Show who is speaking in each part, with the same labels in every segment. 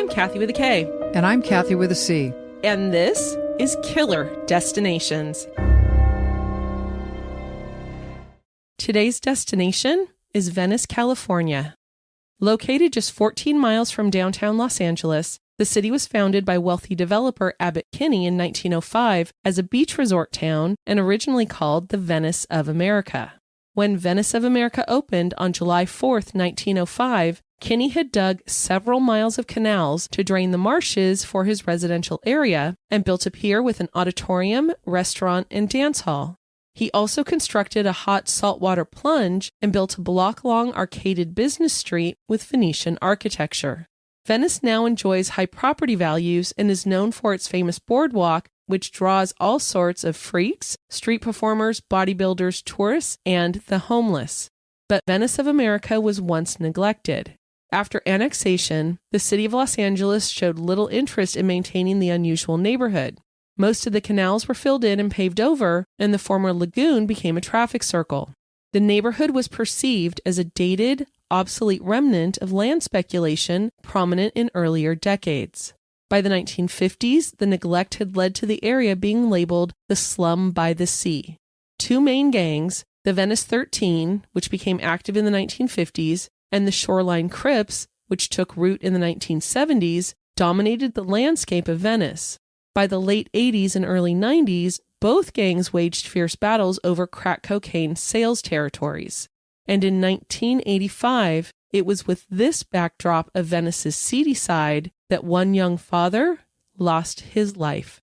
Speaker 1: I'm Kathy with a K.
Speaker 2: And I'm Kathy with a C.
Speaker 1: And this is Killer Destinations. Today's destination is Venice, California. Located just 14 miles from downtown Los Angeles, the city was founded by wealthy developer Abbott Kinney in 1905 as a beach resort town and originally called the Venice of America. When Venice of America opened on July 4th, 1905, Kinney had dug several miles of canals to drain the marshes for his residential area and built a pier with an auditorium, restaurant, and dance hall. He also constructed a hot saltwater plunge and built a block-long arcaded business street with Venetian architecture. Venice now enjoys high property values and is known for its famous boardwalk, which draws all sorts of freaks, street performers, bodybuilders, tourists, and the homeless. But Venice of America was once neglected. After annexation, the city of Los Angeles showed little interest in maintaining the unusual neighborhood. Most of the canals were filled in and paved over, and the former lagoon became a traffic circle. The neighborhood was perceived as a dated, obsolete remnant of land speculation prominent in earlier decades. By the 1950s, the neglect had led to the area being labeled the Slum by the Sea. Two main gangs, the Venice 13, which became active in the 1950s, and the Shoreline Crips, which took root in the 1970s, dominated the landscape of Venice. By the late 80s and early 90s, both gangs waged fierce battles over crack cocaine sales territories. And in 1985, it was with this backdrop of Venice's seedy side that one young father lost his life.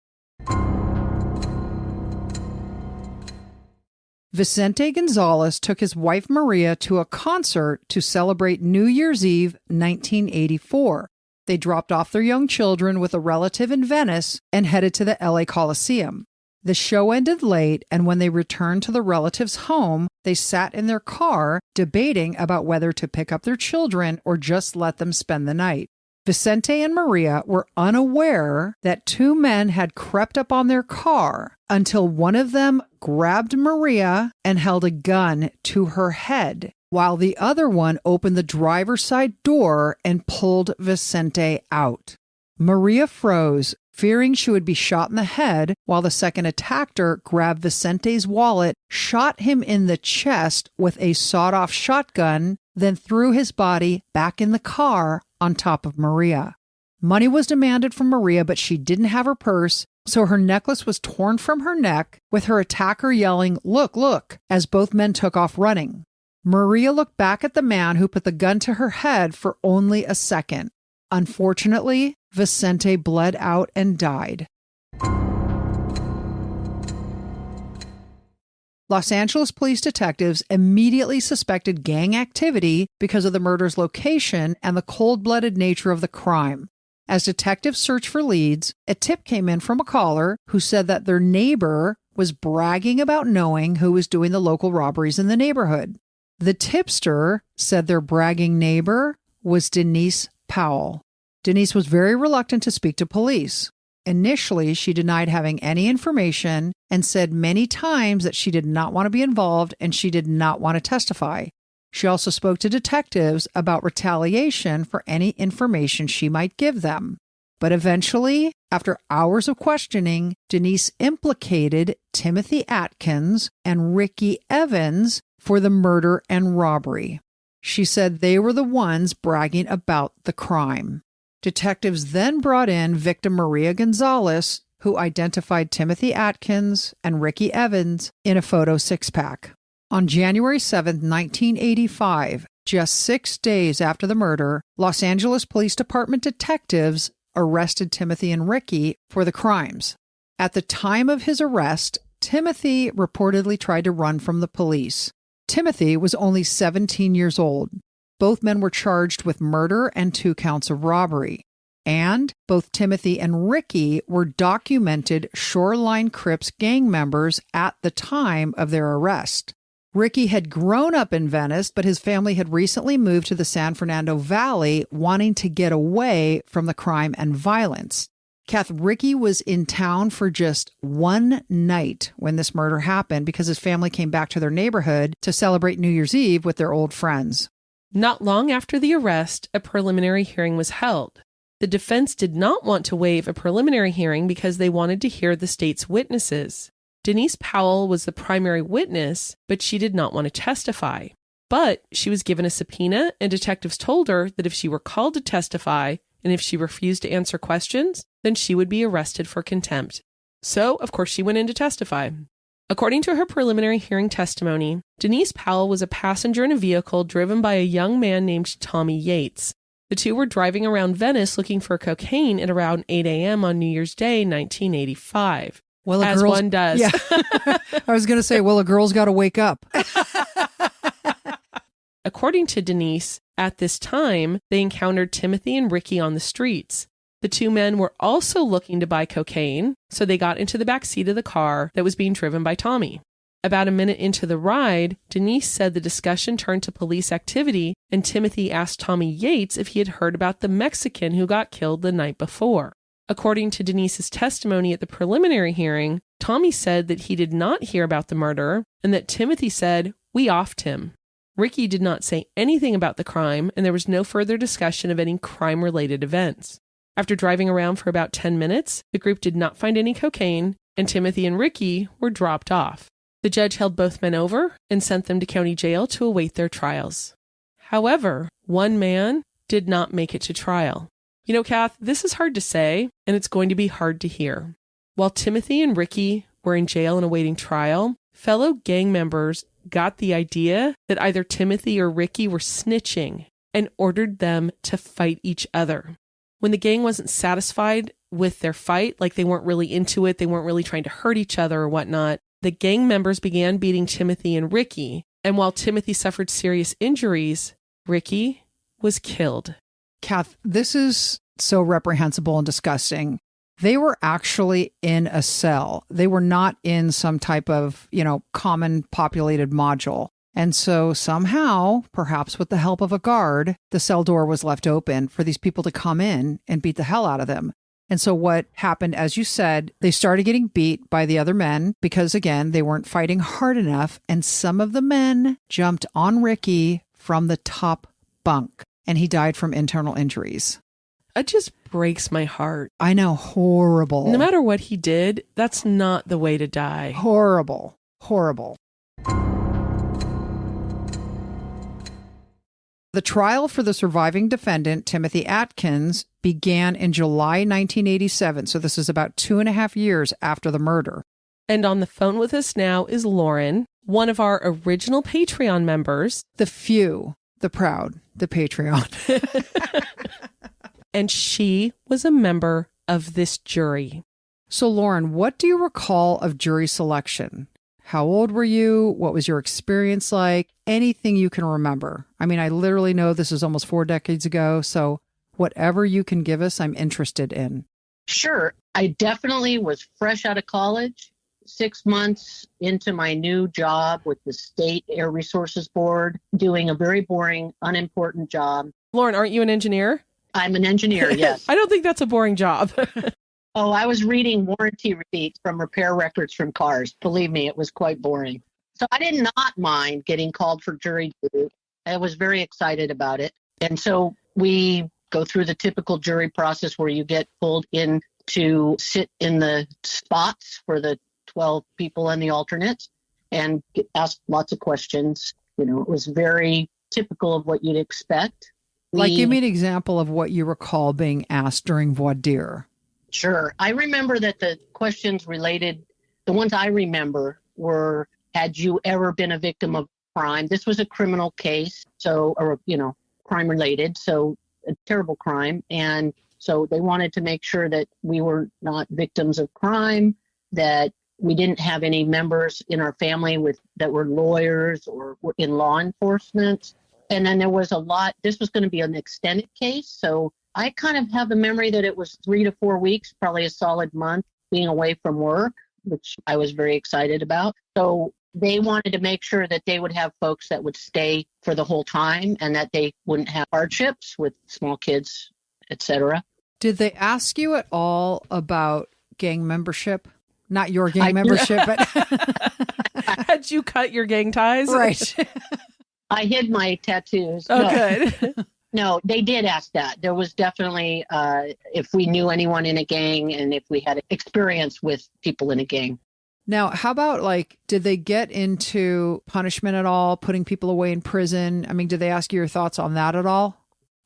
Speaker 2: Vicente Gonzalez took his wife Maria to a concert to celebrate New Year's Eve 1984. They dropped off their young children with a relative in Venice and headed to the LA Coliseum. The show ended late, and when they returned to the relative's home, they sat in their car debating about whether to pick up their children or just let them spend the night. Vicente and Maria were unaware that two men had crept up on their car until one of them grabbed Maria and held a gun to her head, while the other one opened the driver's side door and pulled Vicente out. Maria froze, fearing she would be shot in the head, while the second attacker grabbed Vicente's wallet, shot him in the chest with a sawed-off shotgun, then threw his body back in the car on top of Maria. Money was demanded from Maria, but she didn't have her purse, so her necklace was torn from her neck, with her attacker yelling, "Look, look," as both men took off running. Maria looked back at the man who put the gun to her head for only a second. Unfortunately, Vicente bled out and died. Los Angeles police detectives immediately suspected gang activity because of the murder's location and the cold-blooded nature of the crime. As detectives searched for leads, a tip came in from a caller who said that their neighbor was bragging about knowing who was doing the local robberies in the neighborhood. The tipster said their bragging neighbor was Denise Powell. Denise was very reluctant to speak to police. Initially, she denied having any information and said many times that she did not want to be involved and she did not want to testify. She also spoke to detectives about retaliation for any information she might give them. But eventually, after hours of questioning, Denise implicated Timothy Atkins and Ricky Evans for the murder and robbery. She said they were the ones bragging about the crime. Detectives then brought in victim Maria Gonzalez, who identified Timothy Atkins and Ricky Evans in a photo six-pack. On January 7, 1985, just 6 days after the murder, Los Angeles Police Department detectives arrested Timothy and Ricky for the crimes. At the time of his arrest, Timothy reportedly tried to run from the police. Timothy was only 17 years old. Both men were charged with murder and 2 counts of robbery. And both Timothy and Ricky were documented Shoreline Crips gang members at the time of their arrest. Ricky had grown up in Venice, but his family had recently moved to the San Fernando Valley, wanting to get away from the crime and violence. Ricky was in town for just one night when this murder happened because his family came back to their neighborhood to celebrate New Year's Eve with their old friends.
Speaker 1: Not long after the arrest, a preliminary hearing was held. The defense did not want to waive a preliminary hearing because they wanted to hear the state's witnesses. Denise Powell was the primary witness, but she did not want to testify. But she was given a subpoena, and detectives told her that if she were called to testify and if she refused to answer questions, then she would be arrested for contempt. So, of course, she went in to testify. According to her preliminary hearing testimony, Denise Powell was a passenger in a vehicle driven by a young man named Tommy Yates. The two were driving around Venice looking for cocaine at around 8 a.m. on New Year's Day, 1985.
Speaker 2: Well,
Speaker 1: as one does.
Speaker 2: Yeah. I was going to say, well, a girl's got to wake up.
Speaker 1: According to Denise, at this time, they encountered Timothy and Ricky on the streets. The two men were also looking to buy cocaine, so they got into the back seat of the car that was being driven by Tommy. About a minute into the ride, Denise said the discussion turned to police activity, and Timothy asked Tommy Yates if he had heard about the Mexican who got killed the night before. According to Denise's testimony at the preliminary hearing, Tommy said that he did not hear about the murder, and that Timothy said, "We offed him." Ricky did not say anything about the crime, and there was no further discussion of any crime-related events. After driving around for about 10 minutes, the group did not find any cocaine, and Timothy and Ricky were dropped off. The judge held both men over and sent them to county jail to await their trials. However, one man did not make it to trial. You know, Kath, this is hard to say, and it's going to be hard to hear. While Timothy and Ricky were in jail and awaiting trial, fellow gang members got the idea that either Timothy or Ricky were snitching and ordered them to fight each other. When the gang wasn't satisfied with their fight, like they weren't really into it, they weren't really trying to hurt each other or whatnot, the gang members began beating Timothy and Ricky. And while Timothy suffered serious injuries, Ricky was killed.
Speaker 2: Kath, this is so reprehensible and disgusting. They were actually in a cell. They were not in some type of, common populated module. And so somehow, perhaps with the help of a guard, the cell door was left open for these people to come in and beat the hell out of them. And so what happened, as you said, they started getting beat by the other men because, again, they weren't fighting hard enough. And some of the men jumped on Ricky from the top bunk, and he died from internal injuries.
Speaker 1: It just breaks my heart.
Speaker 2: I know, horrible.
Speaker 1: No matter what he did, that's not the way to die.
Speaker 2: Horrible, horrible. The trial for the surviving defendant, Timothy Atkins, began in July 1987. So this is about 2.5 years after the murder.
Speaker 1: And on the phone with us now is Lauren, one of our original Patreon members.
Speaker 2: The few, the proud, the Patreon.
Speaker 1: And she was a member of this jury.
Speaker 2: So Lauren, what do you recall of jury selection? How old were you? What was your experience like? Anything you can remember. I mean, I literally know this is almost 4 decades ago, so whatever you can give us, I'm interested in.
Speaker 3: Sure. I definitely was fresh out of college, 6 months into my new job with the State Air Resources Board, doing a very boring, unimportant job.
Speaker 1: Lauren, aren't you an engineer?
Speaker 3: I'm an engineer, yes.
Speaker 1: I don't think that's a boring job.
Speaker 3: Oh, I was reading warranty receipts from repair records from cars. Believe me, it was quite boring. So I did not mind getting called for jury duty. I was very excited about it. And so we go through the typical jury process where you get pulled in to sit in the spots for the 12 people and the alternates and get asked lots of questions. It was very typical of what you'd expect.
Speaker 2: Give me an example of what you recall being asked during voir dire.
Speaker 3: Sure. I remember that the questions related, the ones I remember were, had you ever been a victim of crime? This was a criminal case, crime related, so a terrible crime. And so they wanted to make sure that we were not victims of crime, that we didn't have any members in our family that were lawyers or were in law enforcement. And then there was this was going to be an extended case. So I kind of have the memory that it was 3 to 4 weeks, probably a solid month being away from work, which I was very excited about. So they wanted to make sure that they would have folks that would stay for the whole time and that they wouldn't have hardships with small kids, etc.
Speaker 2: Did they ask you at all about gang membership? Not your gang membership, but
Speaker 1: had you cut your gang ties?
Speaker 2: Right.
Speaker 3: I hid my tattoos.
Speaker 1: Oh,
Speaker 3: no.
Speaker 1: good.
Speaker 3: No, they did ask that. There was definitely if we knew anyone in a gang and if we had experience with people in a gang.
Speaker 2: Now, how about did they get into punishment at all, putting people away in prison? I mean, did they ask you your thoughts on that at all?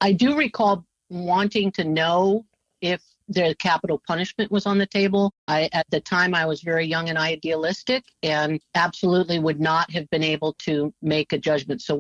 Speaker 3: I do recall wanting to know if the capital punishment was on the table. At the time, I was very young and idealistic and absolutely would not have been able to make a judgment. So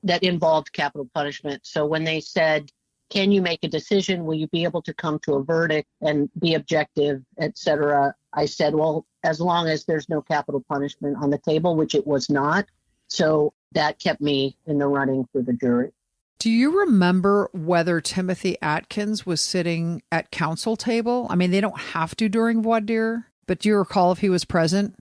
Speaker 3: that involved capital punishment. So when they said, can you make a decision? Will you be able to come to a verdict and be objective, et cetera? I said, well, as long as there's no capital punishment on the table, which it was not. So that kept me in the running for the jury.
Speaker 2: Do you remember whether Timothy Atkins was sitting at counsel table? I mean, they don't have to during voir dire, but do you recall if he was present?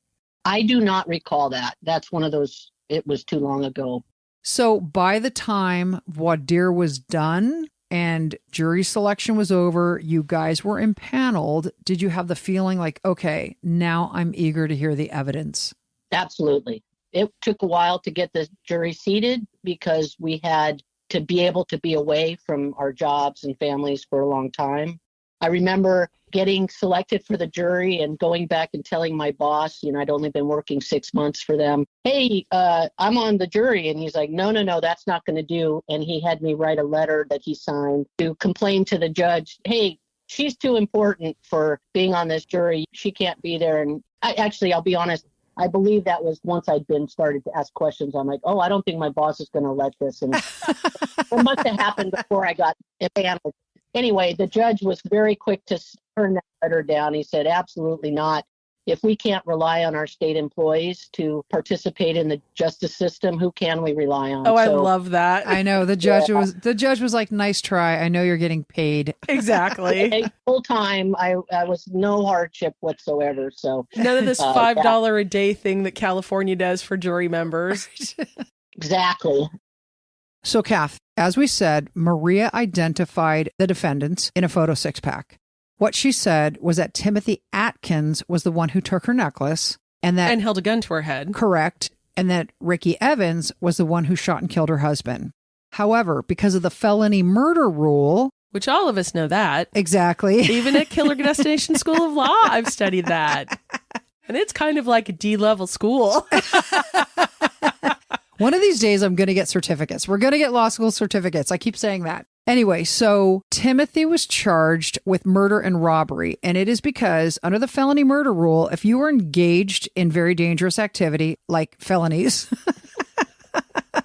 Speaker 3: I do not recall that. That's one of those, it was too long ago.
Speaker 2: So by the time voir dire was done and jury selection was over, you guys were impaneled. Did you have the feeling okay, now I'm eager to hear the evidence?
Speaker 3: Absolutely. It took a while to get the jury seated because we had to be able to be away from our jobs and families for a long time. I remember getting selected for the jury and going back and telling my boss, I'd only been working 6 months for them. Hey, I'm on the jury. And he's like, no, that's not going to do. And he had me write a letter that he signed to complain to the judge. Hey, she's too important for being on this jury. She can't be there. And I'll be honest, I believe that was once I'd been started to ask questions. I'm like, I don't think my boss is going to let this. And it must have happened before I got impaneled. Anyway, the judge was very quick to turn that letter down. He said, absolutely not. If we can't rely on our state employees to participate in the justice system, who can we rely on?
Speaker 1: I love that.
Speaker 2: I know the judge was like, nice try. I know you're getting paid.
Speaker 1: Exactly.
Speaker 3: Full time. I was no hardship whatsoever. So
Speaker 1: none of this $5 a day thing that California does for jury members.
Speaker 3: Exactly.
Speaker 2: So, Kath, as we said, Maria identified the defendants in a photo 6-pack. What she said was that Timothy Atkins was the one who took her necklace and
Speaker 1: held a gun to her head.
Speaker 2: Correct. And that Ricky Evans was the one who shot and killed her husband. However, because of the felony murder rule,
Speaker 1: which all of us know that.
Speaker 2: Exactly.
Speaker 1: Even at Killer Destination School of Law, I've studied that. And it's kind of like a D-level school.
Speaker 2: One of these days, I'm going to get certificates. We're going to get law school certificates. I keep saying that. Anyway, so Timothy was charged with murder and robbery. And it is because under the felony murder rule, if you were engaged in very dangerous activity like felonies.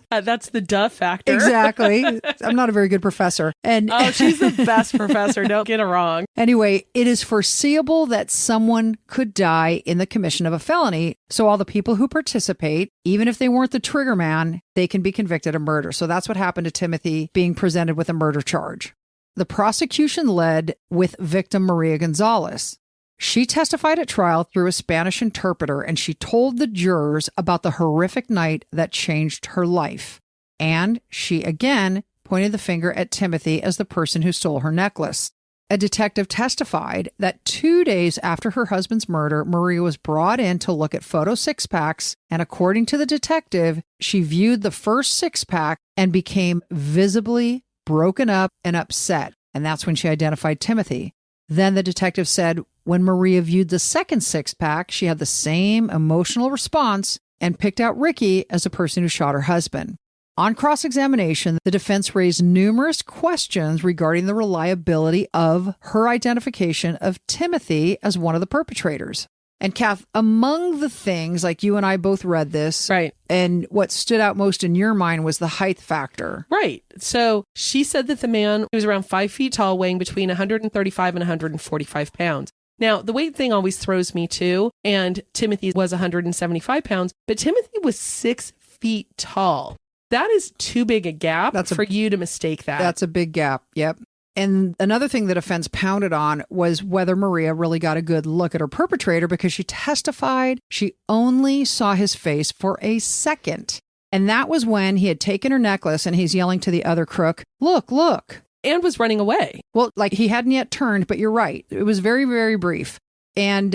Speaker 1: That's the duh factor.
Speaker 2: Exactly. I'm not a very good professor.
Speaker 1: She's the best professor. Don't get it wrong.
Speaker 2: Anyway, it is foreseeable that someone could die in the commission of a felony. So all the people who participate, even if they weren't the trigger man, they can be convicted of murder. So that's what happened to Timothy being presented with a murder charge. The prosecution led with victim Maria Gonzalez. She testified at trial through a Spanish interpreter, and she told the jurors about the horrific night that changed her life. And she again pointed the finger at Timothy as the person who stole her necklace. A detective testified that 2 days after her husband's murder, Maria was brought in to look at photo 6-packs, and according to the detective, she viewed the first 6-pack and became visibly broken up and upset. And that's when she identified Timothy. Then the detective said, when Maria viewed the second 6-pack, she had the same emotional response and picked out Ricky as the person who shot her husband. On cross-examination, the defense raised numerous questions regarding the reliability of her identification of Timothy as one of the perpetrators. And Kath, among the things, like you and I both read this,
Speaker 1: right?
Speaker 2: And what stood out most in your mind was the height factor.
Speaker 1: Right. So she said that the man was around 5 feet tall, weighing between 135 and 145 pounds. Now, the weight thing always throws me too, and Timothy was 175 pounds, but Timothy was 6 feet tall. That is too big a gap for you to mistake that.
Speaker 2: That's a big gap, yep. And another thing the defense pounded on was whether Maria really got a good look at her perpetrator, because she testified she only saw his face for a second. And that was when he had taken her necklace and he's yelling to the other crook, look, look.
Speaker 1: And was running away.
Speaker 2: Well, like he hadn't yet turned, but you're right. It was very, very brief. And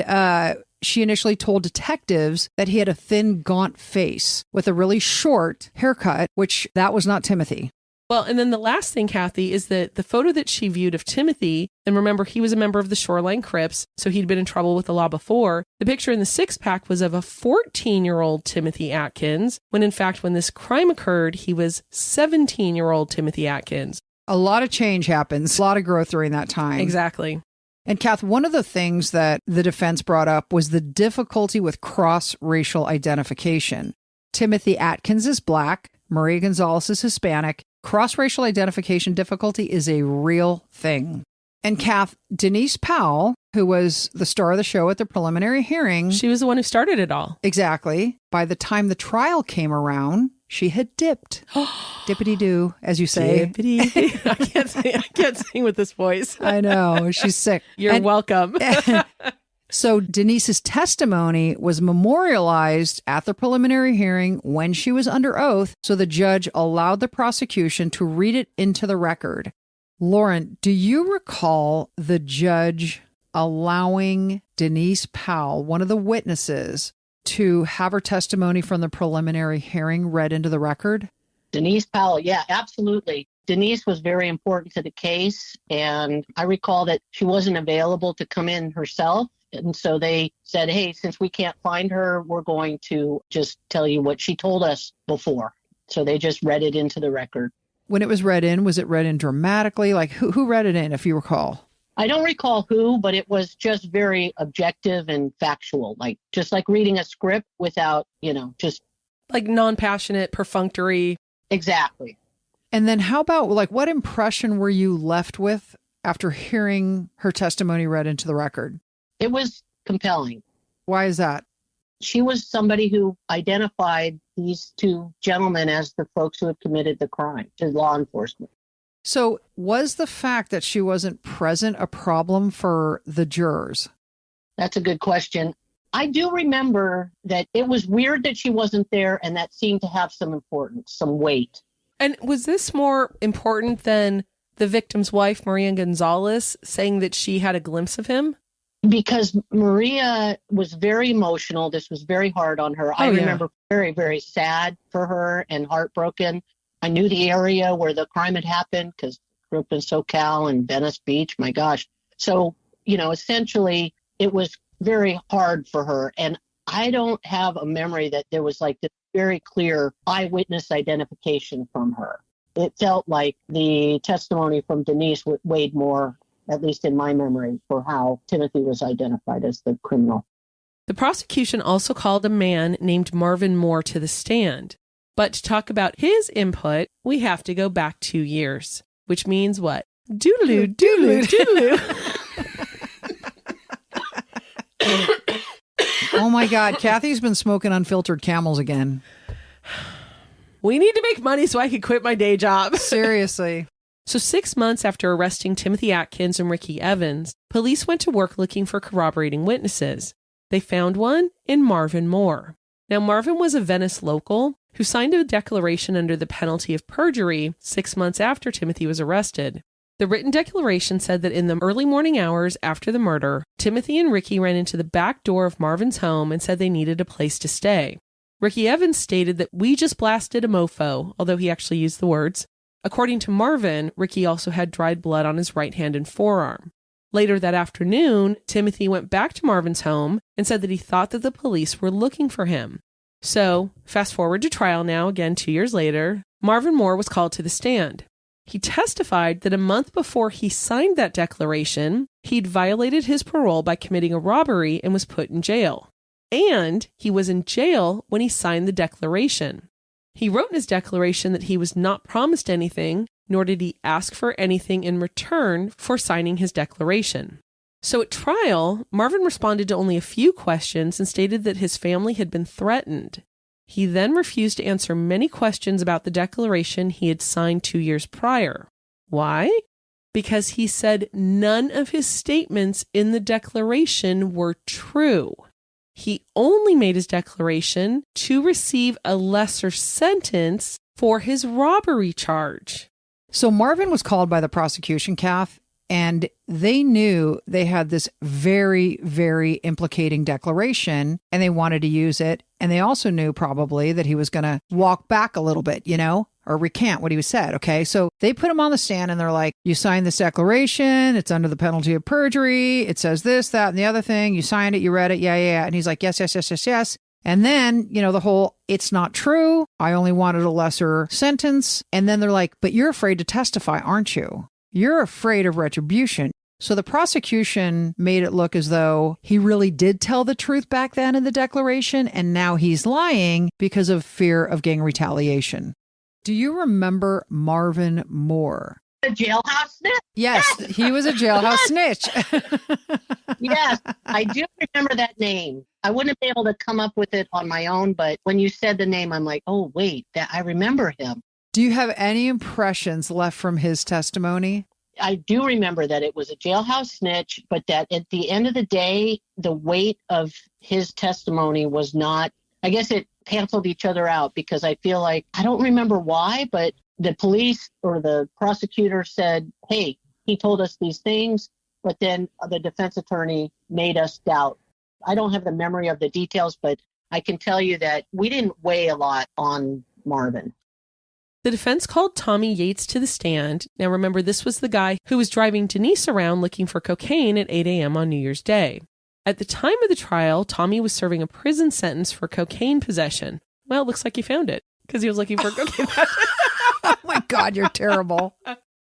Speaker 2: she initially told detectives that he had a thin, gaunt face with a really short haircut, which that was not Timothy.
Speaker 1: Well, and then the last thing, Kathy, is that the photo that she viewed of Timothy, and remember, he was a member of the Shoreline Crips, so he'd been in trouble with the law before. The picture in the six-pack was of a 14-year-old Timothy Atkins, when in fact, when this crime occurred, he was 17-year-old Timothy Atkins.
Speaker 2: A lot of change happens, a lot of growth during that time.
Speaker 1: Exactly.
Speaker 2: And Kath, one of the things that the defense brought up was the difficulty with cross-racial identification. Timothy Atkins is Black, Maria Gonzalez is Hispanic. Cross-racial identification difficulty is a real thing. And Kath, Denise Powell, who was the star of the show at the preliminary hearing.
Speaker 1: She was the one who started it all.
Speaker 2: Exactly. By the time the trial came around, she had dipped. Dippity-doo, as you say.
Speaker 1: Dippity-doo. I can't sing with this voice.
Speaker 2: I know. She's sick.
Speaker 1: You're welcome.
Speaker 2: So Denise's testimony was memorialized at the preliminary hearing when she was under oath, so the judge allowed the prosecution to read it into the record. Lauren, do you recall the judge allowing Denise Powell, one of the witnesses, to have her testimony from the preliminary hearing read into the record?
Speaker 3: Denise Powell, yeah, absolutely. Denise was very important to the case, and I recall that she wasn't available to come in herself. And so they said, hey, since we can't find her, we're going to just tell you what she told us before. So they just read it into the record.
Speaker 2: When it was read in, was it read in dramatically? Like who read it in, if you recall?
Speaker 3: I don't recall who, but it was just very objective and factual, just like reading a script without, just
Speaker 1: like non-passionate, perfunctory.
Speaker 3: Exactly.
Speaker 2: And then how about what impression were you left with after hearing her testimony read into the record?
Speaker 3: It was compelling.
Speaker 2: Why is that?
Speaker 3: She was somebody who identified these two gentlemen as the folks who had committed the crime to law enforcement.
Speaker 2: So was the fact that she wasn't present a problem for the jurors?
Speaker 3: That's a good question. I do remember that it was weird that she wasn't there, and that seemed to have some importance, some weight.
Speaker 1: And was this more important than the victim's wife, Maria Gonzalez, saying that she had a glimpse of him?
Speaker 3: Because Maria was very emotional. This was very hard on her. I remember very, very sad for her and heartbroken. I knew the area where the crime had happened because I grew up in SoCal and Venice Beach. My gosh. So, essentially it was very hard for her. And I don't have a memory that there was this very clear eyewitness identification from her. It felt like the testimony from Denise weighed more, at least in my memory, for how Timothy was identified as the criminal.
Speaker 1: The prosecution also called a man named Marvin Moore to the stand. But to talk about his input, we have to go back 2 years, which means what? Doodaloo, doodaloo, doodaloo.
Speaker 2: Oh my God, Kathy's been smoking unfiltered Camels again.
Speaker 1: We need to make money so I can quit my day job.
Speaker 2: Seriously.
Speaker 1: So 6 months after arresting Timothy Atkins and Ricky Evans, police went to work looking for corroborating witnesses. They found one in Marvin Moore. Now, Marvin was a Venice local who signed a declaration under the penalty of perjury 6 months after Timothy was arrested. The written declaration said that in the early morning hours after the murder, Timothy and Ricky ran into the back door of Marvin's home and said they needed a place to stay. Ricky Evans stated that we just blasted a mofo, although he actually used the words. According to Marvin, Ricky also had dried blood on his right hand and forearm. Later that afternoon, Timothy went back to Marvin's home and said that he thought that the police were looking for him. So, fast forward to trial now, again 2 years later, Marvin Moore was called to the stand. He testified that a month before he signed that declaration, he'd violated his parole by committing a robbery and was put in jail. And he was in jail when he signed the declaration. He wrote in his declaration that he was not promised anything, nor did he ask for anything in return for signing his declaration. So at trial, Marvin responded to only a few questions and stated that his family had been threatened. He then refused to answer many questions about the declaration he had signed 2 years prior. Why? Because he said none of his statements in the declaration were true. He only made his declaration to receive a lesser sentence for his robbery charge.
Speaker 2: So Marvin was called by the prosecution, Kath, and they knew they had this very, very implicating declaration and they wanted to use it. And they also knew probably that he was going to walk back a little bit, or recant what he said. Okay. So they put him on the stand and they're like, you signed this declaration. It's under the penalty of perjury. It says this, that, and the other thing. You signed it. You read it. Yeah. And he's like, yes, yes, yes, yes, yes. And then, the whole, it's not true. I only wanted a lesser sentence. And then they're like, but you're afraid to testify, aren't you? You're afraid of retribution. So the prosecution made it look as though he really did tell the truth back then in the declaration, and now he's lying because of fear of gang retaliation. Do you remember Marvin Moore?
Speaker 3: A jailhouse snitch?
Speaker 2: Yes, he was a jailhouse snitch.
Speaker 3: Yes, I do remember that name. I wouldn't be able to come up with it on my own, but when you said the name, I'm like, oh, wait, I remember him.
Speaker 2: Do you have any impressions left from his testimony?
Speaker 3: I do remember that it was a jailhouse snitch, but that at the end of the day, the weight of his testimony was not, I guess it canceled each other out, because I feel like, I don't remember why, but the police or the prosecutor said, hey, he told us these things, but then the defense attorney made us doubt. I don't have the memory of the details, but I can tell you that we didn't weigh a lot on Marvin.
Speaker 1: The defense called Tommy Yates to the stand. Now remember, this was the guy who was driving Denise around looking for cocaine at 8 a.m. on New Year's Day. At the time of the trial, Tommy was serving a prison sentence for cocaine possession. Well, it looks like he found it because he was looking for cocaine.
Speaker 2: Oh my God, you're terrible.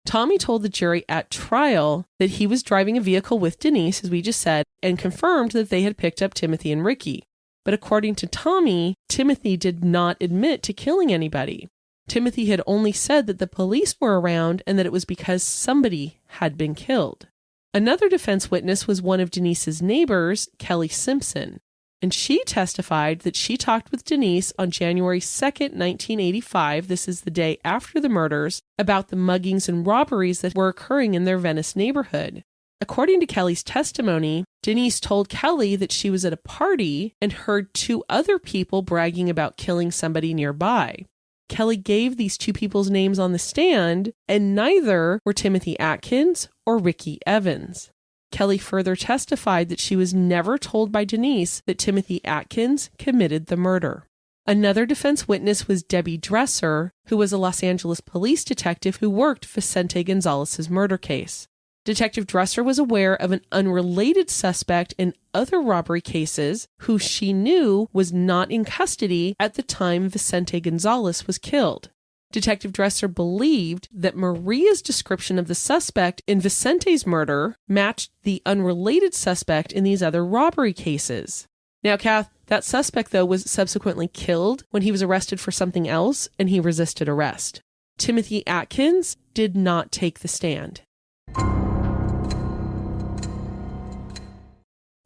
Speaker 1: Tommy told the jury at trial that he was driving a vehicle with Denise, as we just said, and confirmed that they had picked up Timothy and Ricky. But according to Tommy, Timothy did not admit to killing anybody. Timothy had only said that the police were around and that it was because somebody had been killed. Another defense witness was one of Denise's neighbors, Kelly Simpson, and she testified that she talked with Denise on January 2nd, 1985, this is the day after the murders, about the muggings and robberies that were occurring in their Venice neighborhood. According to Kelly's testimony, Denise told Kelly that she was at a party and heard two other people bragging about killing somebody nearby. Kelly gave these two people's names on the stand, and neither were Timothy Atkins or Ricky Evans. Kelly further testified that she was never told by Denise that Timothy Atkins committed the murder. Another defense witness was Debbie Dresser, who was a Los Angeles police detective who worked Vicente Gonzalez's murder case. Detective Dresser was aware of an unrelated suspect in other robbery cases who she knew was not in custody at the time Vicente Gonzalez was killed. Detective Dresser believed that Maria's description of the suspect in Vicente's murder matched the unrelated suspect in these other robbery cases. Now, Kath, that suspect, though, was subsequently killed when he was arrested for something else, and he resisted arrest. Timothy Atkins did not take the stand.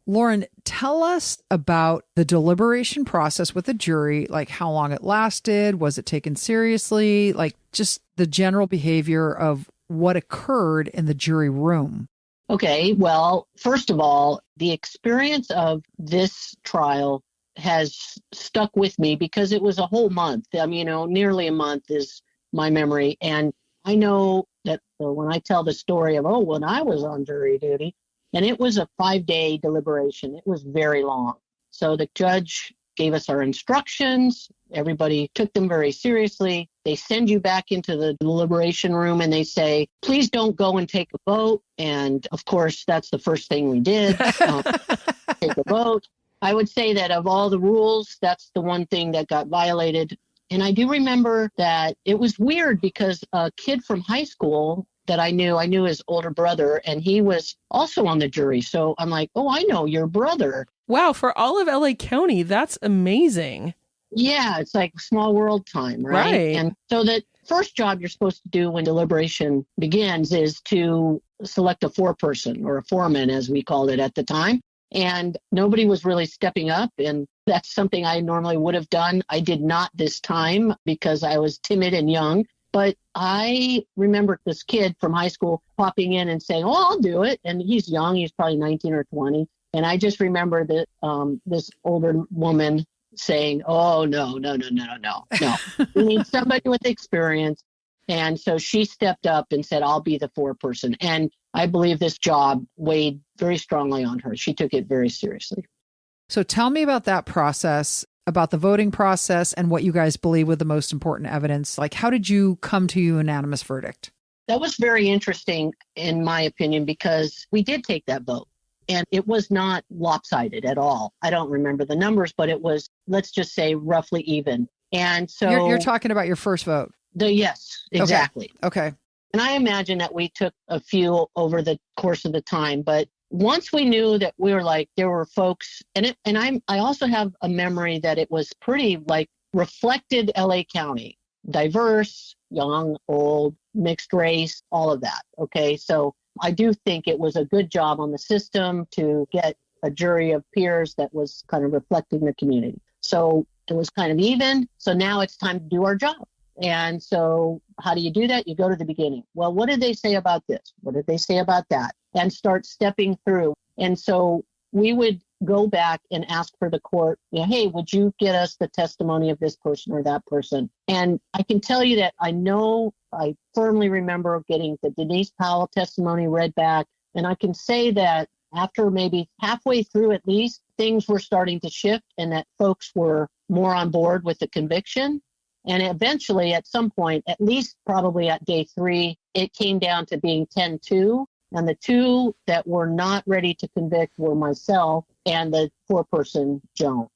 Speaker 2: Lauren, tell us about the deliberation process with the jury, like how long it lasted, was it taken seriously, like just the general behavior of what occurred in the jury room.
Speaker 3: Okay, well, first of all, the experience of this trial has stuck with me because it was a whole month. Nearly a month is my memory. And I know that when I tell the story of, when I was on jury duty, and it was a 5-day deliberation. It was very long. So the judge gave us our instructions. Everybody took them very seriously. They send you back into the deliberation room and they say, please don't go and take a vote. And of course, that's the first thing we did. Take a vote. I would say that of all the rules, that's the one thing that got violated. And I do remember that it was weird because a kid from high school that I knew his older brother, and he was also on the jury. So I'm like, I know your brother.
Speaker 1: Wow, for all of LA County, that's amazing.
Speaker 3: Yeah, it's like small world time, right? And so the first job you're supposed to do when deliberation begins is to select a foreperson, or a foreman, as we called it at the time. And nobody was really stepping up. And that's something I normally would have done. I did not this time because I was timid and young. But I remember this kid from high school popping in and saying, I'll do it. And he's young. He's probably 19 or 20. And I just remember that this older woman saying, no. We need somebody with experience. And so she stepped up and said, I'll be the foreperson. And I believe this job weighed very strongly on her. She took it very seriously.
Speaker 2: So tell me about that process about the voting process and what you guys believe were the most important evidence. Like, how did you come to a unanimous verdict?
Speaker 3: That was very interesting, in my opinion, because we did take that vote and it was not lopsided at all. I don't remember the numbers, but it was, let's just say, roughly even. And so
Speaker 2: you're talking about your first vote.
Speaker 3: Yes, exactly.
Speaker 2: Okay.
Speaker 3: And I imagine that we took a few over the course of the time, but once we knew that we were like, there were folks, I also have a memory that it was pretty like reflected LA County, diverse, young, old, mixed race, all of that. Okay. So I do think it was a good job on the system to get a jury of peers that was kind of reflecting the community. So it was kind of even. So now it's time to do our job. And so how do you do that? You go to the beginning. Well, what did they say about this? What did they say about that? And start stepping through. And so we would go back and ask for the court, hey, would you get us the testimony of this person or that person? And I can tell you that I firmly remember getting the Denise Powell testimony read back. And I can say that after maybe halfway through at least, things were starting to shift and that folks were more on board with the conviction. And eventually, at some point, at least probably at day 3, it came down to being 10-2. And the 2 that were not ready to convict were myself and the 4-person Joan.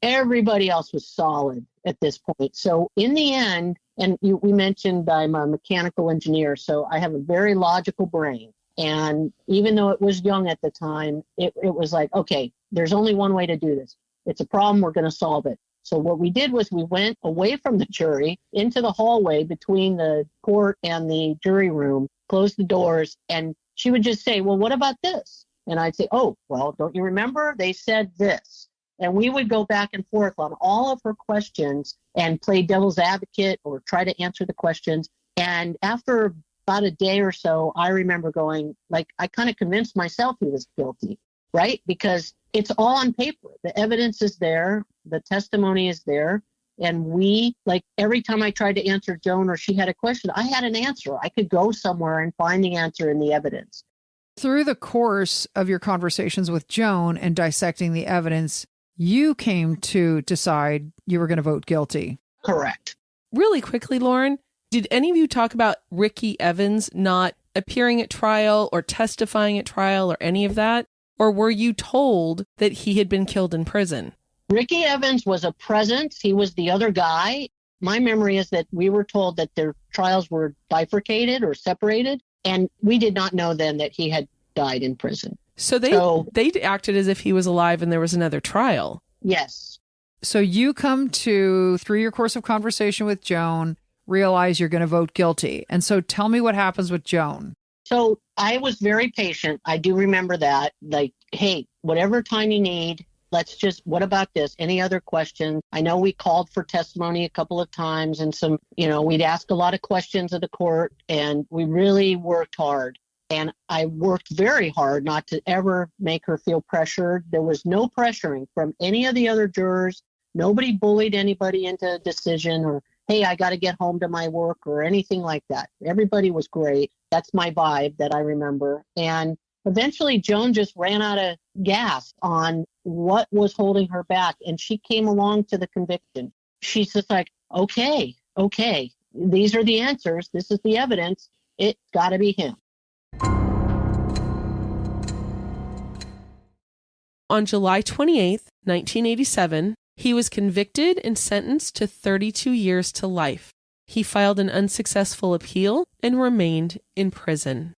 Speaker 3: Everybody else was solid at this point. So in the end, and we mentioned I'm a mechanical engineer, so I have a very logical brain. And even though it was young at the time, it was like, okay, there's only one way to do this. It's a problem. We're going to solve it. So what we did was we went away from the jury into the hallway between the court and the jury room, closed the doors, and she would just say, well, what about this? And I'd say, oh, well, don't you remember? They said this. And we would go back and forth on all of her questions and play devil's advocate or try to answer the questions. And after about a day or so, I remember going, like, I kind of convinced myself he was guilty, right? Because it's all on paper. The evidence is there. The testimony is there. And we, like, every time I tried to answer Joan or she had a question, I had an answer. I could go somewhere and find the answer in the evidence.
Speaker 2: Through the course of your conversations with Joan and dissecting the evidence, you came to decide you were going to vote guilty.
Speaker 3: Correct.
Speaker 1: Really quickly, Lauren, did any of you talk about Ricky Evans not appearing at trial or testifying at trial or any of that? Or were you told that he had been killed in prison?
Speaker 3: Ricky Evans was a presence. He was the other guy. My memory is that we were told that their trials were bifurcated or separated, and we did not know then that he had died in prison.
Speaker 1: So they acted as if he was alive and there was another trial.
Speaker 3: Yes.
Speaker 2: So you come to, through your course of conversation with Joan, realize you're going to vote guilty. And so tell me what happens with Joan.
Speaker 3: So I was very patient. I do remember that. Like, hey, whatever time you need, what about this? Any other questions? I know we called for testimony a couple of times and we'd ask a lot of questions of the court, and we really worked hard. And I worked very hard not to ever make her feel pressured. There was no pressuring from any of the other jurors. Nobody bullied anybody into a decision or, hey, I got to get home to my work or anything like that. Everybody was great. That's my vibe that I remember. And eventually Joan just ran out of gas on what was holding her back. And she came along to the conviction. She's just like, okay, these are the answers. This is the evidence. It's got to be him.
Speaker 1: On July 28th, 1987, he was convicted and sentenced to 32 years to life. He filed an unsuccessful appeal and remained in prison.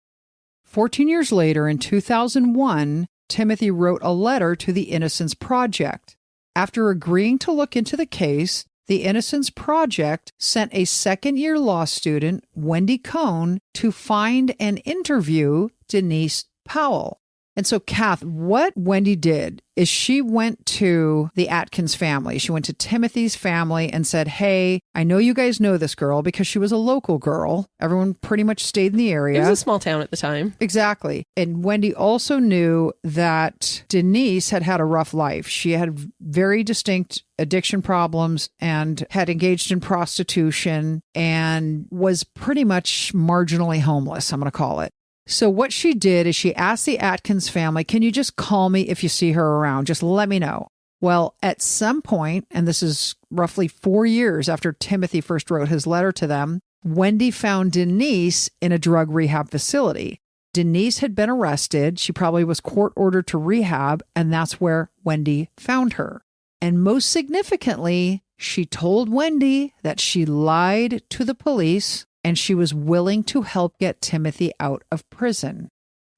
Speaker 2: 14 years later, in 2001, Timothy wrote a letter to the Innocence Project. After agreeing to look into the case, the Innocence Project sent a second-year law student, Wendy Cohn, to find and interview Denise Powell. And so, Kath, what Wendy did is she went to the Atkins family. She went to Timothy's family and said, hey, I know you guys know this girl because she was a local girl. Everyone pretty much stayed in the area.
Speaker 1: It was a small town at the time.
Speaker 2: Exactly. And Wendy also knew that Denise had had a rough life. She had very distinct addiction problems and had engaged in prostitution and was pretty much marginally homeless, I'm going to call it. So what she did is she asked the Atkins family, can you just call me if you see her around? Just let me know. Well, at some point, and this is roughly 4 years after Timothy first wrote his letter to them, Wendy found Denise in a drug rehab facility. Denise had been arrested. She probably was court-ordered to rehab, and that's where Wendy found her. And most significantly, she told Wendy that she lied to the police and she was willing to help get Timothy out of prison.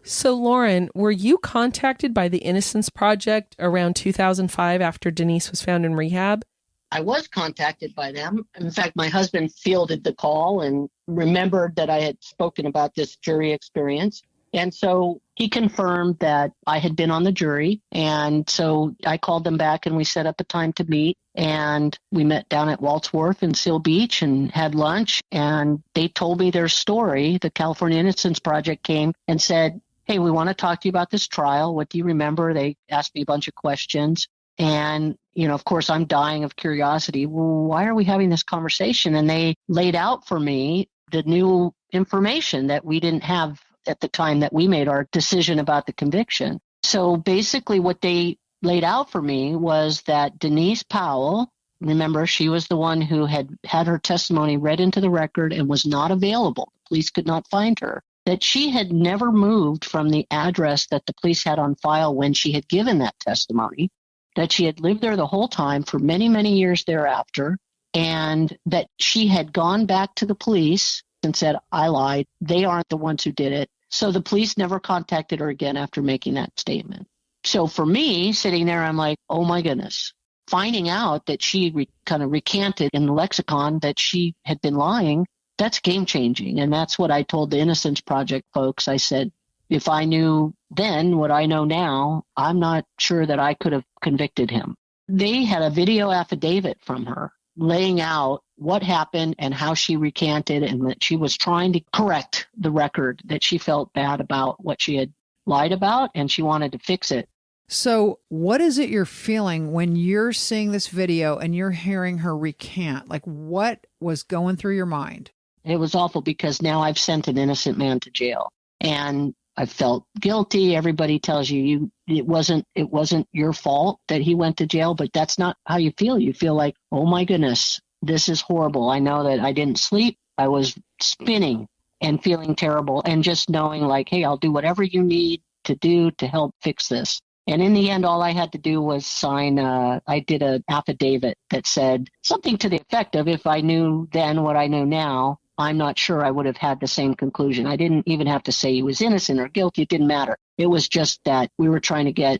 Speaker 1: So, Lauren, were you contacted by the Innocence Project around 2005 after Denise was found in rehab?
Speaker 3: I was contacted by them. In fact, my husband fielded the call and remembered that I had spoken about this jury experience. And so he confirmed that I had been on the jury. And so I called them back and we set up a time to meet. And we met down at Waltz Wharf in Seal Beach and had lunch. And they told me their story. The California Innocence Project came and said, hey, we want to talk to you about this trial. What do you remember? They asked me a bunch of questions. And, of course, I'm dying of curiosity. Well, why are we having this conversation? And they laid out for me the new information that we didn't have at the time that we made our decision about the conviction. So basically what they laid out for me was that Denise Powell, remember, she was the one who had her testimony read into the record and was not available. The police could not find her. That she had never moved from the address that the police had on file when she had given that testimony, that she had lived there the whole time for many, many years thereafter, and that she had gone back to the police and said, I lied. They aren't the ones who did it. So the police never contacted her again after making that statement. So for me, sitting there, I'm like, oh my goodness. Finding out that she kind of recanted in the lexicon that she had been lying, that's game changing. And that's what I told the Innocence Project folks. I said, if I knew then what I know now, I'm not sure that I could have convicted him. They had a video affidavit from her laying out what happened and how she recanted and that she was trying to correct the record, that she felt bad about what she had lied about and she wanted to fix it.
Speaker 2: So what is it you're feeling when you're seeing this video and you're hearing her recant? Like, what was going through your mind?
Speaker 3: It was awful because now I've sent an innocent man to jail and I felt guilty. Everybody tells you it wasn't your fault that he went to jail, but that's not how you feel. You feel like, oh my goodness, this is horrible. I know that I didn't sleep. I was spinning and feeling terrible and just knowing like, hey, I'll do whatever you need to do to help fix this. And in the end, all I had to do was sign, I did an affidavit that said something to the effect of, if I knew then what I know now, I'm not sure I would have had the same conclusion. I didn't even have to say he was innocent or guilty. It didn't matter. It was just that we were trying to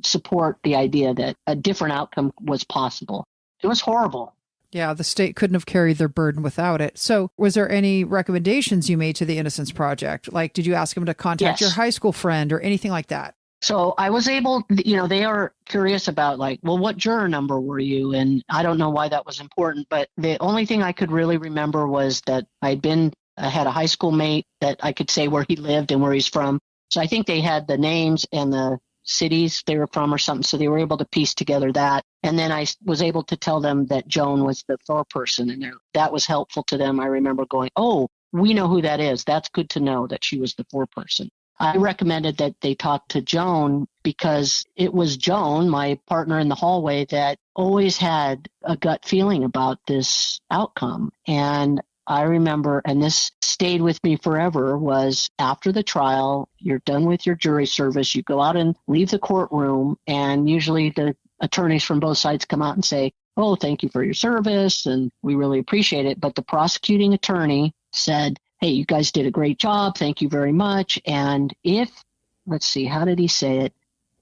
Speaker 3: support the idea that a different outcome was possible. It was horrible.
Speaker 2: Yeah, the state couldn't have carried their burden without it. So was there any recommendations you made to the Innocence Project? Like, did you ask them to contact your high school friend or anything like that?
Speaker 3: So I was able, they are curious about what juror number were you? And I don't know why that was important, but the only thing I could really remember was that I had a high school mate that I could say where he lived and where he's from. So I think they had the names and the cities they were from or something. So they were able to piece together that. And then I was able to tell them that Joan was the foreperson, and that was helpful to them. I remember going, oh, we know who that is. That's good to know that she was the foreperson. I recommended that they talk to Joan because it was Joan, my partner in the hallway, that always had a gut feeling about this outcome. And I remember, and this stayed with me forever, was after the trial, you're done with your jury service, you go out and leave the courtroom, and usually the attorneys from both sides come out and say, oh, thank you for your service, and we really appreciate it. But the prosecuting attorney said, hey, you guys did a great job. Thank you very much. And let's see, how did he say it?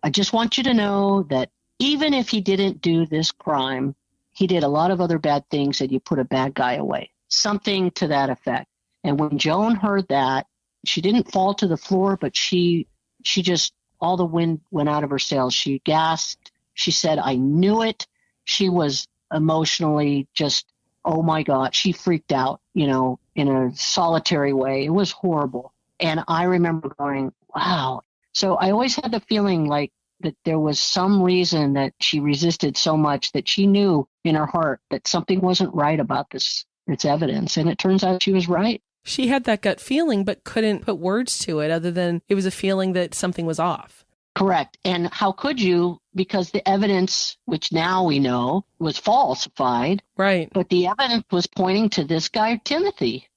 Speaker 3: I just want you to know that even if he didn't do this crime, he did a lot of other bad things and you put a bad guy away. Something to that effect. And when Joan heard that, she didn't fall to the floor, but she just, all the wind went out of her sails. She gasped. She said, I knew it. She was emotionally just, oh my God, she freaked out, in a solitary way. It was horrible. And I remember going, wow. So I always had the feeling like that there was some reason that she resisted so much that she knew in her heart that something wasn't right about its evidence. And it turns out she was right.
Speaker 1: She had that gut feeling, but couldn't put words to it other than it was a feeling that something was off.
Speaker 3: Correct. And how could you? Because the evidence, which now we know, was falsified.
Speaker 1: Right.
Speaker 3: But the evidence was pointing to this guy, Timothy.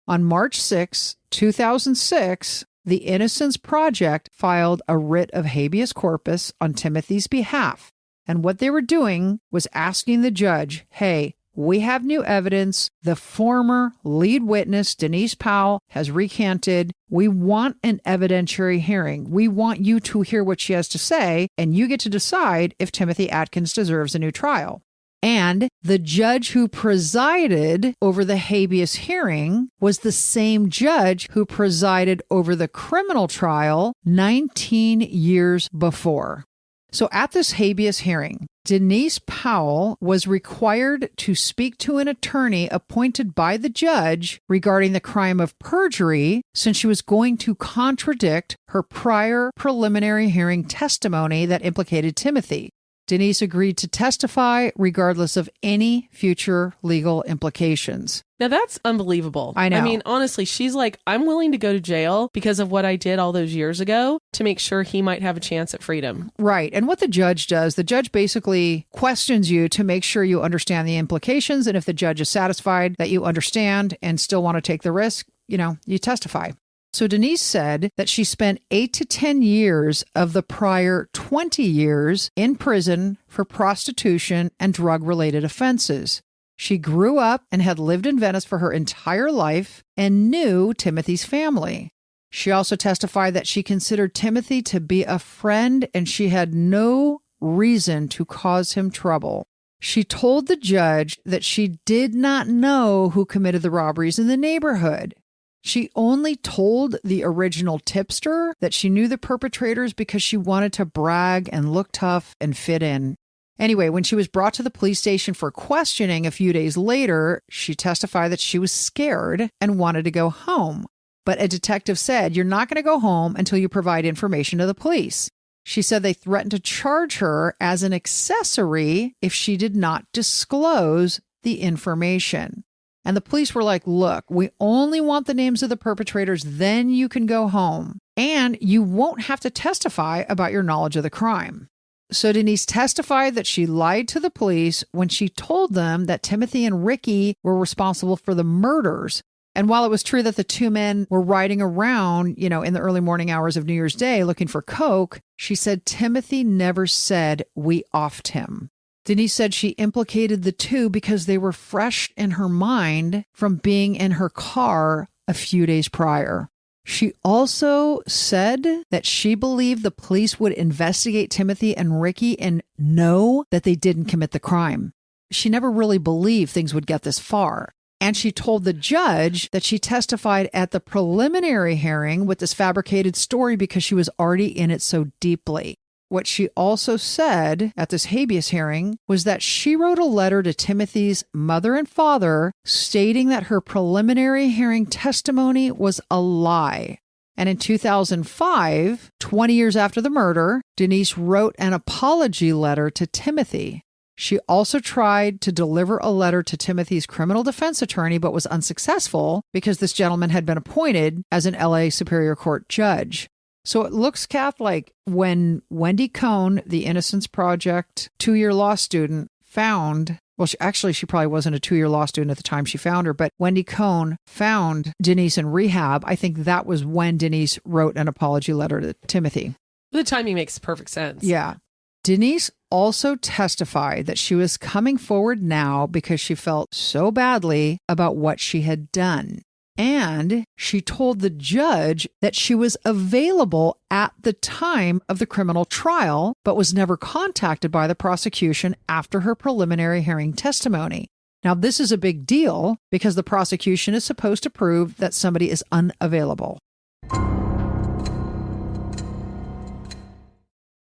Speaker 2: On March 6, 2006, the Innocence Project filed a writ of habeas corpus on Timothy's behalf. And what they were doing was asking the judge, hey, we have new evidence. The former lead witness, Denise Powell, has recanted. We want an evidentiary hearing. We want you to hear what she has to say, and you get to decide if Timothy Atkins deserves a new trial. And the judge who presided over the habeas hearing was the same judge who presided over the criminal trial 19 years before. So at this habeas hearing, Denise Powell was required to speak to an attorney appointed by the judge regarding the crime of perjury, since she was going to contradict her prior preliminary hearing testimony that implicated Timothy. Denise agreed to testify regardless of any future legal implications.
Speaker 1: Now that's unbelievable.
Speaker 2: I know.
Speaker 1: I mean, honestly, she's like, I'm willing to go to jail because of what I did all those years ago to make sure he might have a chance at freedom.
Speaker 2: Right. And what the judge does, the judge basically questions you to make sure you understand the implications. And if the judge is satisfied that you understand and still want to take the risk, you testify. So Denise said that she spent 8 to 10 years of the prior 20 years in prison for prostitution and drug-related offenses. She grew up and had lived in Venice for her entire life and knew Timothy's family. She also testified that she considered Timothy to be a friend and she had no reason to cause him trouble. She told the judge that she did not know who committed the robberies in the neighborhood. She only told the original tipster that she knew the perpetrators because she wanted to brag and look tough and fit in. Anyway, when she was brought to the police station for questioning a few days later, she testified that she was scared and wanted to go home. But a detective said, "You're not going to go home until you provide information to the police." She said they threatened to charge her as an accessory if she did not disclose the information. And the police were like, look, we only want the names of the perpetrators, then you can go home. And you won't have to testify about your knowledge of the crime. So Denise testified that she lied to the police when she told them that Timothy and Ricky were responsible for the murders. And while it was true that the two men were riding around, in the early morning hours of New Year's Day looking for coke, she said Timothy never said we offed him. Denise said she implicated the two because they were fresh in her mind from being in her car a few days prior. She also said that she believed the police would investigate Timothy and Ricky and know that they didn't commit the crime. She never really believed things would get this far. And she told the judge that she testified at the preliminary hearing with this fabricated story because she was already in it so deeply. What she also said at this habeas hearing was that she wrote a letter to Timothy's mother and father stating that her preliminary hearing testimony was a lie. And in 2005, 20 years after the murder, Denise wrote an apology letter to Timothy. She also tried to deliver a letter to Timothy's criminal defense attorney, but was unsuccessful because this gentleman had been appointed as an LA Superior Court judge. So it looks, Kath, like when Wendy Cohn, the Innocence Project 2-year law student, found, she probably wasn't a 2-year law student at the time she found her, but Wendy Cohn found Denise in rehab. I think that was when Denise wrote an apology letter to Timothy.
Speaker 1: The timing makes perfect sense.
Speaker 2: Yeah. Denise also testified that she was coming forward now because she felt so badly about what she had done. And she told the judge that she was available at the time of the criminal trial, but was never contacted by the prosecution after her preliminary hearing testimony. Now, this is a big deal because the prosecution is supposed to prove that somebody is unavailable.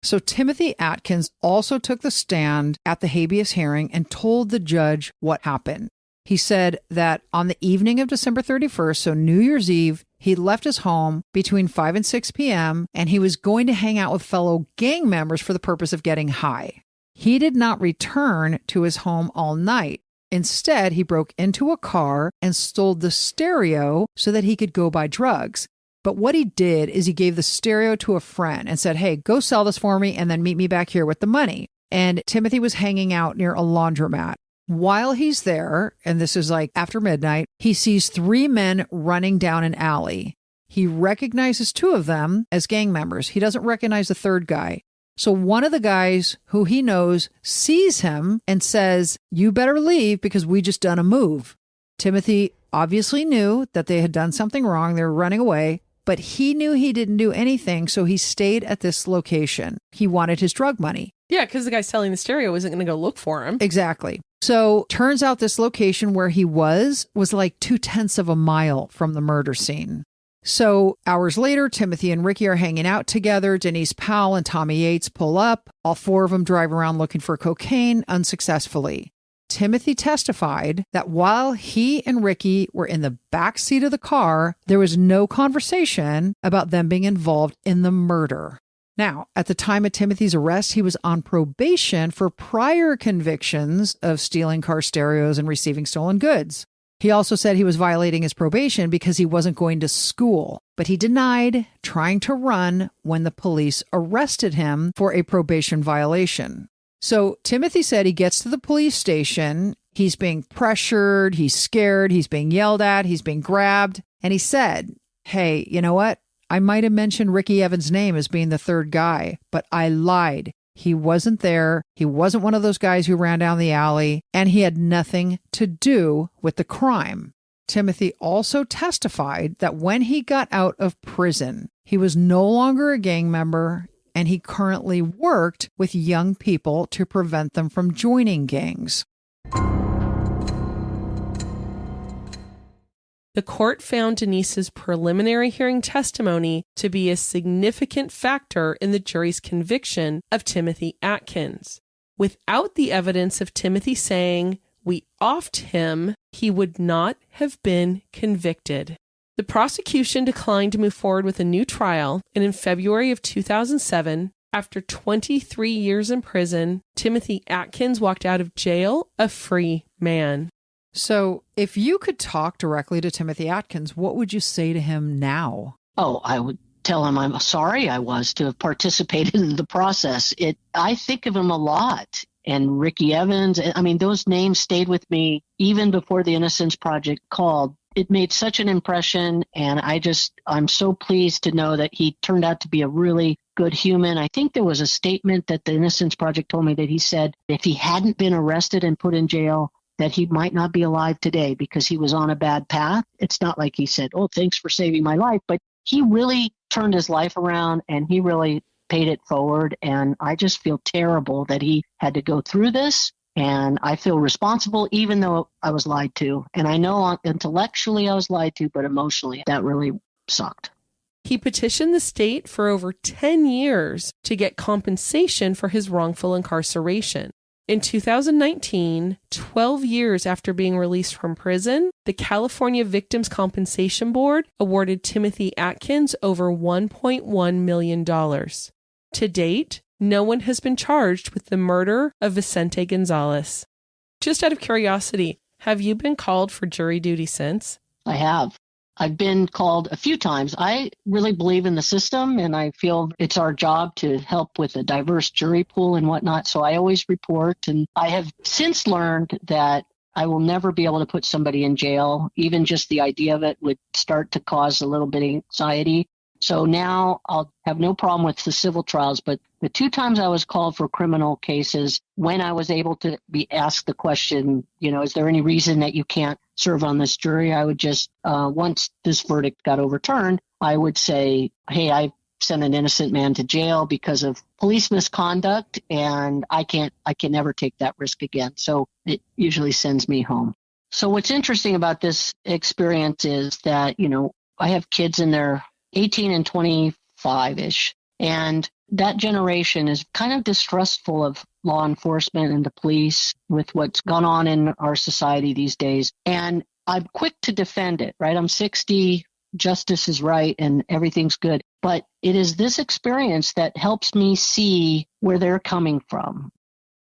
Speaker 2: So Timothy Atkins also took the stand at the habeas hearing and told the judge what happened. He said that on the evening of December 31st, so New Year's Eve, he left his home between 5 and 6 p.m., and he was going to hang out with fellow gang members for the purpose of getting high. He did not return to his home all night. Instead, he broke into a car and stole the stereo so that he could go buy drugs. But what he did is he gave the stereo to a friend and said, hey, go sell this for me and then meet me back here with the money. And Timothy was hanging out near a laundromat. While he's there, and this is like after midnight, he sees 3 men running down an alley. He recognizes 2 of them as gang members. He doesn't recognize the third guy. So one of the guys who he knows sees him and says, you better leave because we just done a move. Timothy obviously knew that they had done something wrong. They were running away, but he knew he didn't do anything. So he stayed at this location. He wanted his drug money.
Speaker 1: Yeah, because the guy selling the stereo isn't going to go look for him.
Speaker 2: Exactly. So turns out this location where he was like 0.2 of a mile from the murder scene. So hours later, Timothy and Ricky are hanging out together. Denise Powell and Tommy Yates pull up. All 4 of them drive around looking for cocaine unsuccessfully. Timothy testified that while he and Ricky were in the back seat of the car, there was no conversation about them being involved in the murder. Now, at the time of Timothy's arrest, he was on probation for prior convictions of stealing car stereos and receiving stolen goods. He also said he was violating his probation because he wasn't going to school, but he denied trying to run when the police arrested him for a probation violation. So Timothy said he gets to the police station, he's being pressured, he's scared, he's being yelled at, he's being grabbed, and he said, hey, you know what? I might have mentioned Ricky Evans' name as being the third guy, but I lied. He wasn't there. He wasn't one of those guys who ran down the alley, and he had nothing to do with the crime. Timothy also testified that when he got out of prison, he was no longer a gang member, and he currently worked with young people to prevent them from joining gangs.
Speaker 1: The court found Denise's preliminary hearing testimony to be a significant factor in the jury's conviction of Timothy Atkins. Without the evidence of Timothy saying, "We offed him," he would not have been convicted. The prosecution declined to move forward with a new trial, and in February of 2007, after 23 years in prison, Timothy Atkins walked out of jail a free man.
Speaker 2: So if you could talk directly to Timothy Atkins, what would you say to him now?
Speaker 3: Oh, I would tell him I'm sorry I was to have participated in the process. I think of him a lot. And Ricky Evans, I mean, those names stayed with me even before the Innocence Project called. It made such an impression, and I'm so pleased to know that he turned out to be a really good human. I think there was a statement that the Innocence Project told me that he said if he hadn't been arrested and put in jail, that he might not be alive today because he was on a bad path. It's not like he said, "Oh, thanks for saving my life," but he really turned his life around and he really paid it forward. And I just feel terrible that he had to go through this. And I feel responsible, even though I was lied to. And I know intellectually I was lied to, but emotionally that really sucked.
Speaker 1: He petitioned the state for over 10 years to get compensation for his wrongful incarceration. In 2019, 12 years after being released from prison, the California Victims' Compensation Board awarded Timothy Atkins over $1.1 million. To date, no one has been charged with the murder of Vicente Gonzalez. Just out of curiosity, have you been called for jury duty since?
Speaker 3: I have. I've been called a few times. I really believe in the system, and I feel it's our job to help with a diverse jury pool and whatnot. So I always report, and I have since learned that I will never be able to put somebody in jail. Even just the idea of it would start to cause a little bit of anxiety. So now I'll have no problem with the civil trials, but the 2 times I was called for criminal cases, when I was able to be asked the question, is there any reason that you can't serve on this jury? I would just, once this verdict got overturned, I would say, hey, I sent an innocent man to jail because of police misconduct, and I can never take that risk again. So it usually sends me home. So what's interesting about this experience is that, I have kids in their 18 and 25-ish. And that generation is kind of distrustful of law enforcement and the police with what's gone on in our society these days. And I'm quick to defend it, right? I'm 60, justice is right, and everything's good. But it is this experience that helps me see where they're coming from.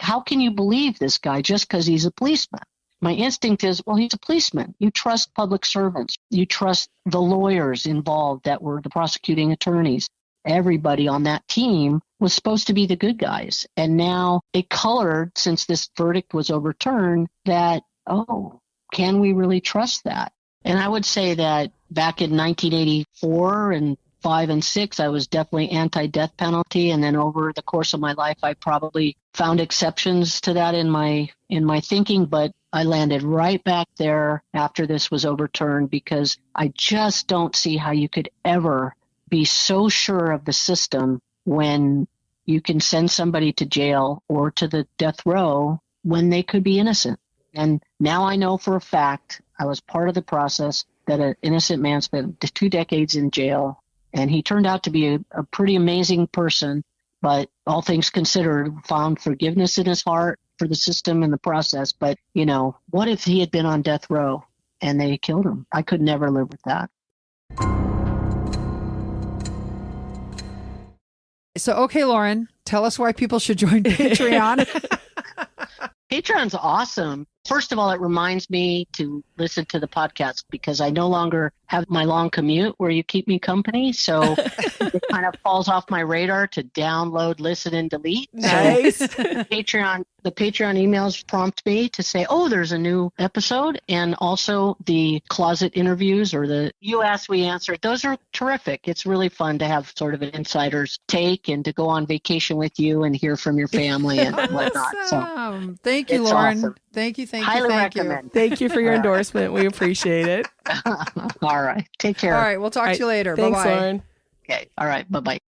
Speaker 3: How can you believe this guy just because he's a policeman? my instinct is, well, he's a policeman. You trust public servants. You trust the lawyers involved that were the prosecuting attorneys. Everybody on that team was supposed to be the good guys. And now it colored, since this verdict was overturned, that, oh, can we really trust that? And I would say that back in 1984 and 5 and 6, I was definitely anti-death penalty. And then over the course of my life, I probably found exceptions to that in my thinking. But I landed right back there after this was overturned, because I just don't see how you could ever be so sure of the system when you can send somebody to jail or to the death row when they could be innocent. And now I know for a fact, I was part of the process, that an innocent man spent 2 decades in jail, and he turned out to be a pretty amazing person, but all things considered, found forgiveness in his heart for the system and the process. But, what if he had been on death row and they killed him? I could never live with that.
Speaker 2: So, okay, Lauren, tell us why people should join Patreon.
Speaker 3: Patreon's awesome. First of all, it reminds me to listen to the podcast, because I no longer have my long commute where you keep me company. So it kind of falls off my radar to download, listen, and delete.
Speaker 1: Nice.
Speaker 3: So the Patreon emails prompt me to say, oh, there's a new episode. And also the closet interviews, or the You Ask, We Answer. Those are terrific. It's really fun to have sort of an insider's take and to go on vacation with you and hear from your family and whatnot.
Speaker 2: Awesome.
Speaker 3: So
Speaker 2: thank you, Lauren.
Speaker 3: Awesome.
Speaker 2: Thank you.
Speaker 3: Highly
Speaker 2: Thank
Speaker 3: recommend.
Speaker 1: Thank you for your endorsement. We appreciate it.
Speaker 3: All right. Take care.
Speaker 2: All right. We'll talk to you later.
Speaker 1: Thanks,
Speaker 2: Bye-bye.
Speaker 1: Lauren.
Speaker 3: Okay. All right. Bye-bye.